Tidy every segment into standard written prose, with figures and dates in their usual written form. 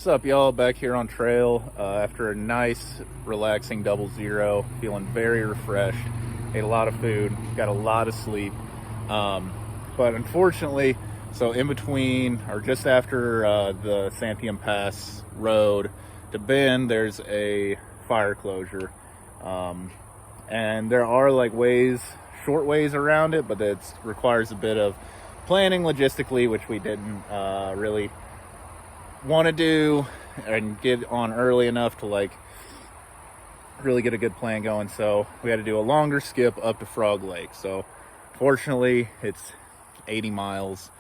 What's up, y'all? Back here on trail after a nice, relaxing double zero. Feeling very refreshed. Ate a lot of food, got a lot of sleep. But unfortunately, so in between, or just after the Santiam Pass road to Bend, there's a fire closure. And there are like short ways around it, but it requires a bit of planning logistically, which we didn't really want to do and get on early enough to like really get a good plan going. So we had to do a longer skip up to Frog Lake. So fortunately it's 80 miles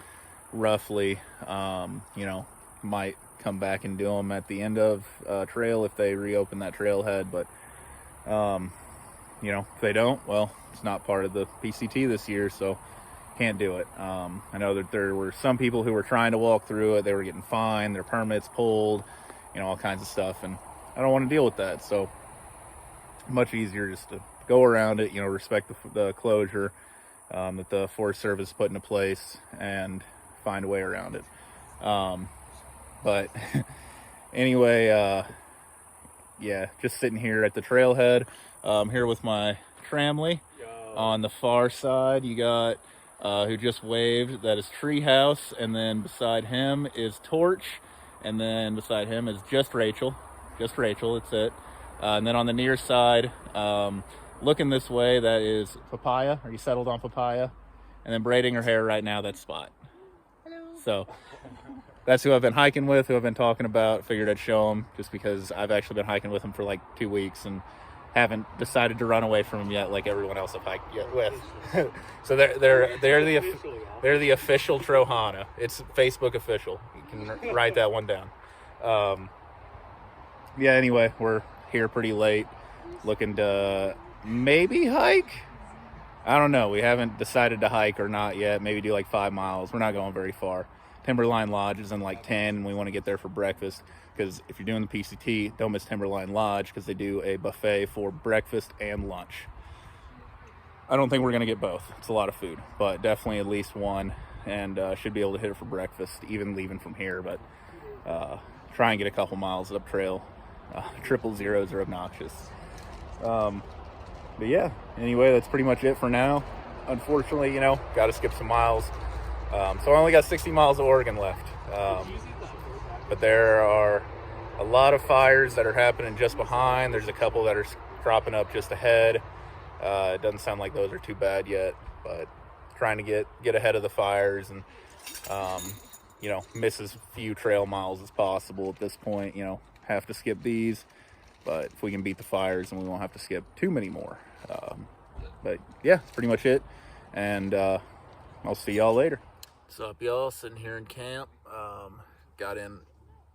roughly. Might come back and do them at the end of trail if they reopen that trailhead, but if they don't, well, it's not part of the PCT this year, so can't do it. I know that there were some people who were trying to walk through it. They were getting fined, their permits pulled, all kinds of stuff, and I don't want to deal with that. So much easier just to go around it, respect the closure that the Forest Service put into place and find a way around it. But anyway, just sitting here at the trailhead, here with my Tramley. On the far side, you got who just waved, that is Treehouse, and then beside him is Torch, and then beside him is just Rachel, it's it. And then on the near side, looking this way, that is Papaya. Are you settled on Papaya? And then braiding her hair right now, that's Spot. Hello. So that's who I've been hiking with, who I've been talking about. Figured I'd show him just because I've actually been hiking with him for like 2 weeks and haven't decided to run away from him yet, like everyone else I've hiked yet with. So they're the official Thru-Hike. It's Facebook official. You can write that one down. Anyway, we're here pretty late, looking to maybe hike. I don't know. We haven't decided to hike or not yet. Maybe do like 5 miles. We're not going very far. Timberline Lodge is in like 10, and we want to get there for breakfast. Because if you're doing the PCT, don't miss Timberline Lodge because they do a buffet for breakfast and lunch. I don't think we're going to get both. It's a lot of food, but definitely at least one, and should be able to hit it for breakfast, even leaving from here. But try and get a couple miles up trail. Triple zeros are obnoxious. But yeah, anyway, that's pretty much it for now. Unfortunately, got to skip some miles. So I only got 60 miles of Oregon left. But there are a lot of fires that are happening just behind. There's a couple that are cropping up just ahead. It doesn't sound like those are too bad yet, but trying to get ahead of the fires and, miss as few trail miles as possible at this point. Have to skip these, but if we can beat the fires, then we won't have to skip too many more. But yeah, that's pretty much it. And I'll see y'all later. What's up, y'all? Sitting here in camp. Got in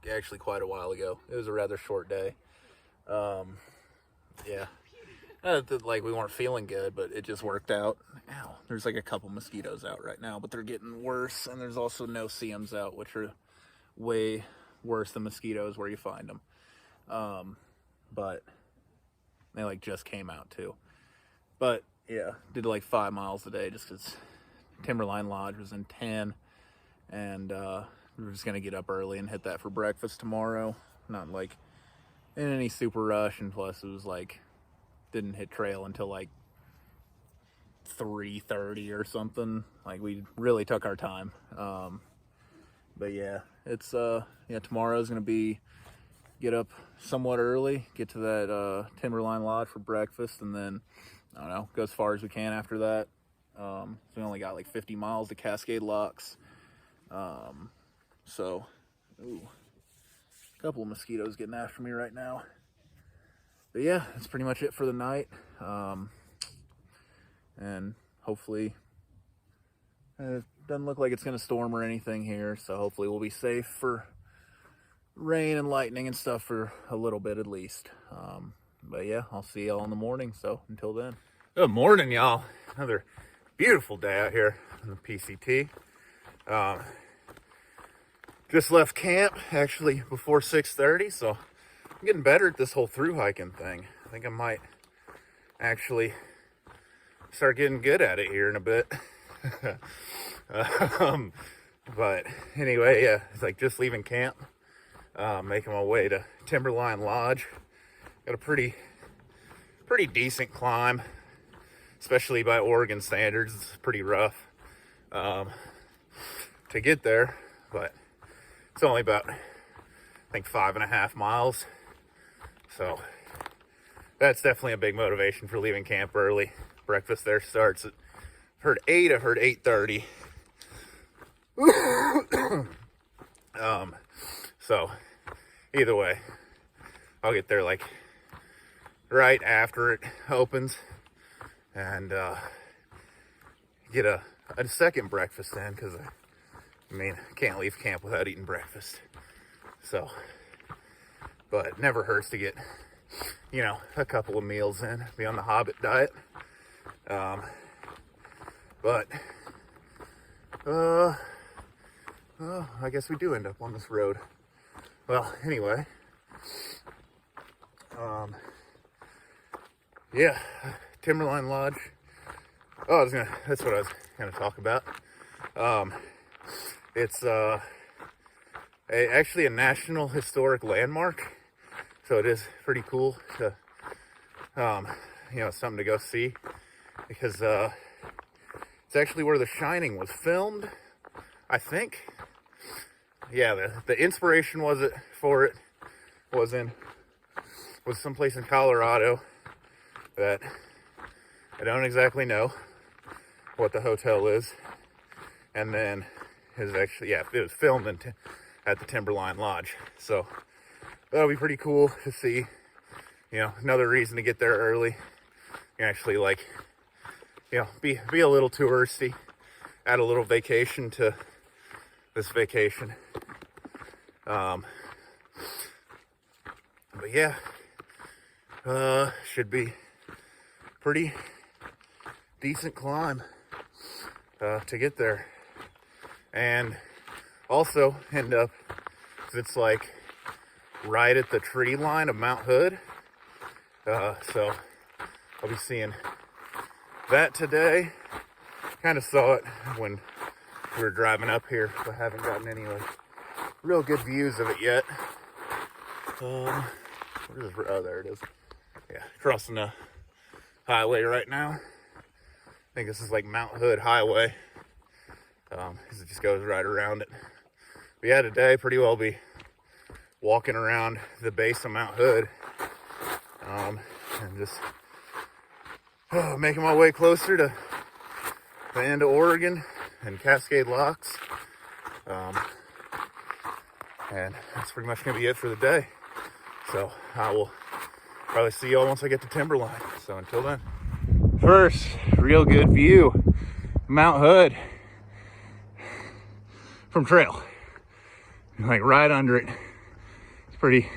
actually quite a while ago. It was a rather short day. Like we weren't feeling good, but it just worked out. Ow, there's like a couple mosquitoes out right now, but they're getting worse, and there's also no-see-ums out, which are way worse than mosquitoes where you find them. But they like just came out too. But yeah, did like 5 miles a day just because Timberline Lodge was in 10, and we're just gonna get up early and hit that for breakfast tomorrow. Not like in any super rush, and plus it was like didn't hit trail until like 3:30 or something. Like we really took our time. But yeah, it's tomorrow's gonna be get up somewhat early, get to that Timberline Lodge for breakfast, and then I don't know, go as far as we can after that. So we only got like 50 miles to Cascade Locks. So, a couple of mosquitoes getting after me right now. But yeah, that's pretty much it for the night. And hopefully, it doesn't look like it's going to storm or anything here. So hopefully we'll be safe for rain and lightning and stuff for a little bit at least. But yeah, I'll see y'all in the morning. So until then. Good morning, y'all. Another beautiful day out here in the PCT. Just left camp actually before 6:30, so I'm getting better at this whole Thru-Hiking thing. I think I might actually start getting good at it here in a bit. But anyway, yeah, it's like just leaving camp. Making my way to Timberline Lodge. Got a pretty decent climb, especially by Oregon standards. It's pretty rough to get there, but it's only about, I think, 5.5 miles. So that's definitely a big motivation for leaving camp early. Breakfast there starts at, I've heard 8, I've heard 8:30. So either way, I'll get there like right after it opens and get a second breakfast in, because I mean, I can't leave camp without eating breakfast. So, but it never hurts to get, you know, a couple of meals in, be on the Hobbit diet. But I guess we do end up on this road. Well, anyway, yeah, Timberline Lodge. Oh, that's what I was gonna talk about. It's actually a National Historic Landmark, so it is pretty cool to, you know, something to go see, because it's actually where The Shining was filmed, I think. Yeah, the inspiration was someplace in Colorado that I don't exactly know what the hotel is, and then it was filmed at the Timberline Lodge. So that'll be pretty cool to see. You know, another reason to get there early. You actually, like, you know, be a little touristy, add a little vacation to this vacation. But yeah, should be pretty decent climb to get there, and also end up, it's like right at the tree line of Mount Hood, so I'll be seeing that today. Kind of saw it when we were driving up here, but haven't gotten any like real good views of it yet. Oh, there it is. Yeah, crossing the highway right now. I think this is like Mount Hood Highway, because it just goes right around it. But yeah, today pretty well be walking around the base of Mount Hood, and just making my way closer to the end of Oregon and Cascade Locks. And that's pretty much gonna be it for the day. So I will probably see y'all once I get to Timberline. So until then. First, real good view, Mount Hood from trail. Like right under it. It's pretty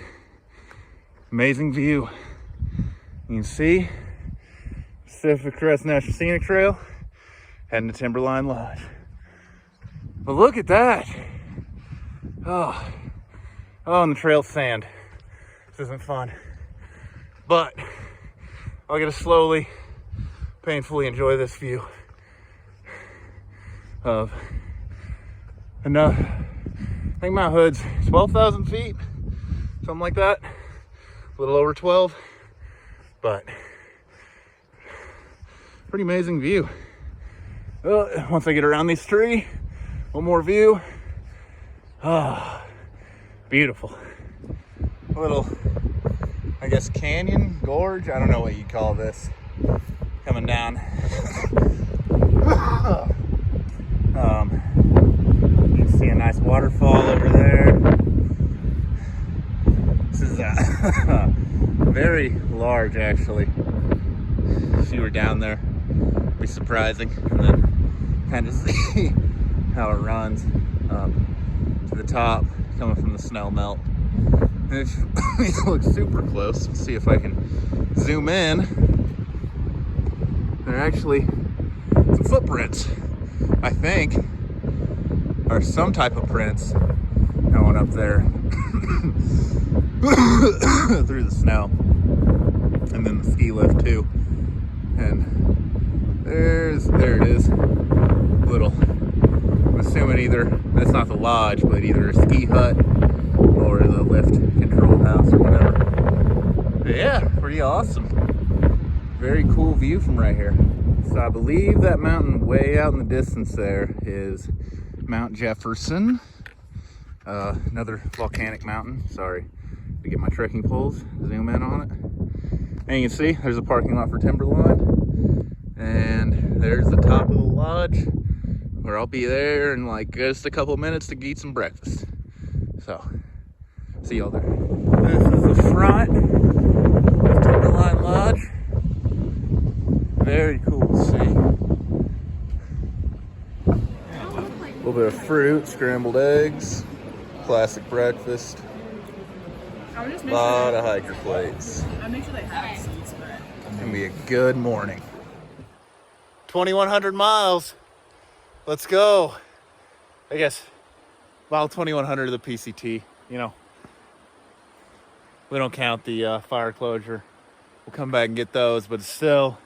amazing view. You can see Pacific Crest National Scenic Trail heading to Timberline Lodge. But look at that. Oh, and the trail's sand. This isn't fun. But I'll get to slowly, painfully enjoy this view of enough. I think Mount Hood's 12,000 feet, something like that. A little over 12, but pretty amazing view. Once I get around this tree, one more view. Ah, beautiful. A little, I guess, canyon, gorge, I don't know what you call this, coming down. You can see a nice waterfall over there. This is very large, actually. If you were down there, it'd be surprising. And then kind of see how it runs up to the top, coming from the snow melt. And if you look super close, let's see if I can zoom in. There are actually some footprints, I think, or some type of prints going up there through the snow, and then the ski lift too. And there it is. Little, I'm assuming either, that's not the lodge, but either a ski hut or the lift. pretty awesome. Very cool view from right here. So I believe that mountain way out in the distance there is Mount Jefferson. Another volcanic mountain. Sorry to get my trekking poles, zoom in on it. And you can see there's a parking lot for Timberline. And there's the top of the lodge, where I'll be there in like just a couple minutes to eat some breakfast. So, see y'all there. This is the front of Timberline Lodge. Very cool to see. A little bit of fruit, scrambled eggs, classic breakfast. A lot of hiker plates. I'll make sure they have seats for it. It's gonna be a good morning. 2,100 miles. Let's go. I guess mile 2,100 of the PCT. You know, we don't count the fire closure. We'll come back and get those, but it's still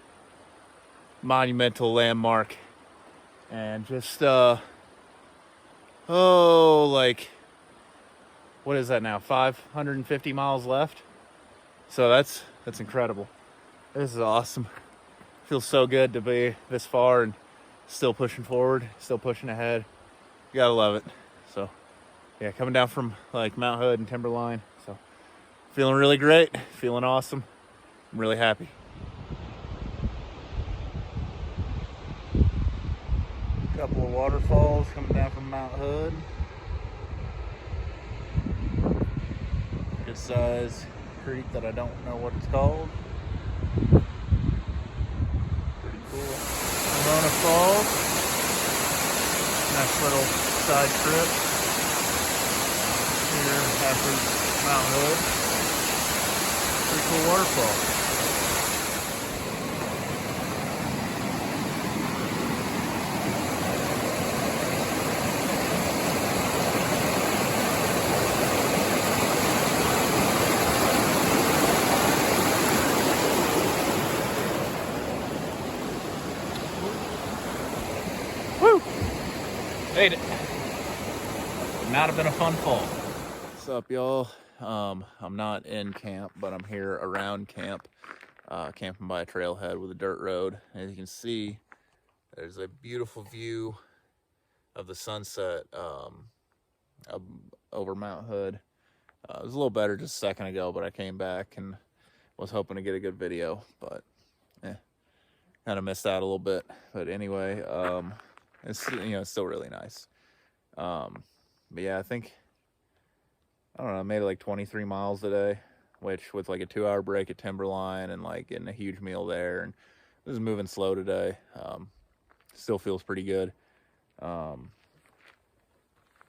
monumental landmark. And just like, what is that now? 550 miles left. So that's incredible. This is awesome. Feels so good to be this far and still pushing forward, still pushing ahead. You gotta love it. So yeah, coming down from like Mount Hood and Timberline. So feeling really great, feeling awesome. I'm really happy. Couple of waterfalls coming down from Mount Hood. Good size creek that I don't know what it's called. Pretty cool. Ramona Falls. Nice little side trip here after Mount Hood. Pretty cool waterfall. Made it. Would not have been a fun fall. What's up, y'all? I'm not in camp, but I'm here around camp, camping by a trailhead with a dirt road. As you can see, there's a beautiful view of the sunset over Mount Hood. It was a little better just a second ago, but I came back and was hoping to get a good video, but kind of missed out a little bit. But anyway, it's, you know, it's still really nice. But yeah, I don't know, I made it like 23 miles today, which with like a 2-hour break at Timberline and like getting a huge meal there, and this is moving slow today. Still feels pretty good.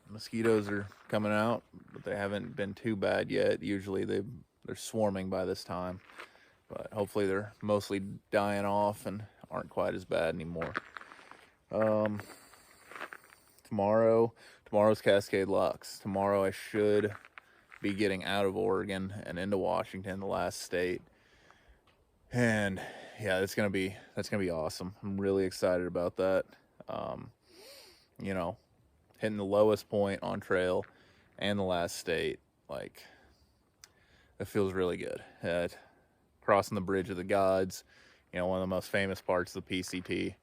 Mosquitoes are coming out, but they haven't been too bad yet. Usually they're swarming by this time, but hopefully they're mostly dying off and aren't quite as bad anymore. Tomorrow's Cascade Locks. Tomorrow I should be getting out of Oregon and into Washington, the last state. And yeah, that's gonna be awesome. I'm really excited about that. You know, hitting the lowest point on trail and the last state, like, it feels really good. Crossing the Bridge of the Gods, you know, one of the most famous parts of the PCT.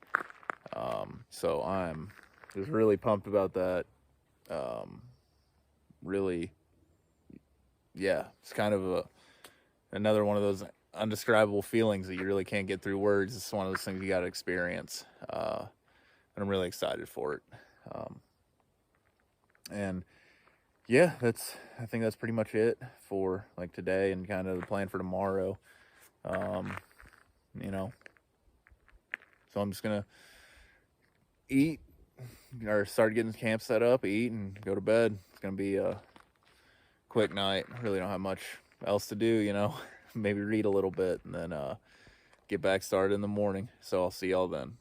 So I'm just really pumped about that. Really, yeah, it's kind of another one of those undescribable feelings that you really can't get through words. It's one of those things you got to experience. And I'm really excited for it. And yeah, I think that's pretty much it for like today and kind of the plan for tomorrow. You know, so I'm just gonna eat or start getting the camp set up, eat, and go to bed. It's gonna be a quick night. I really don't have much else to do, you know. Maybe read a little bit and then get back started in the morning. So I'll see y'all then.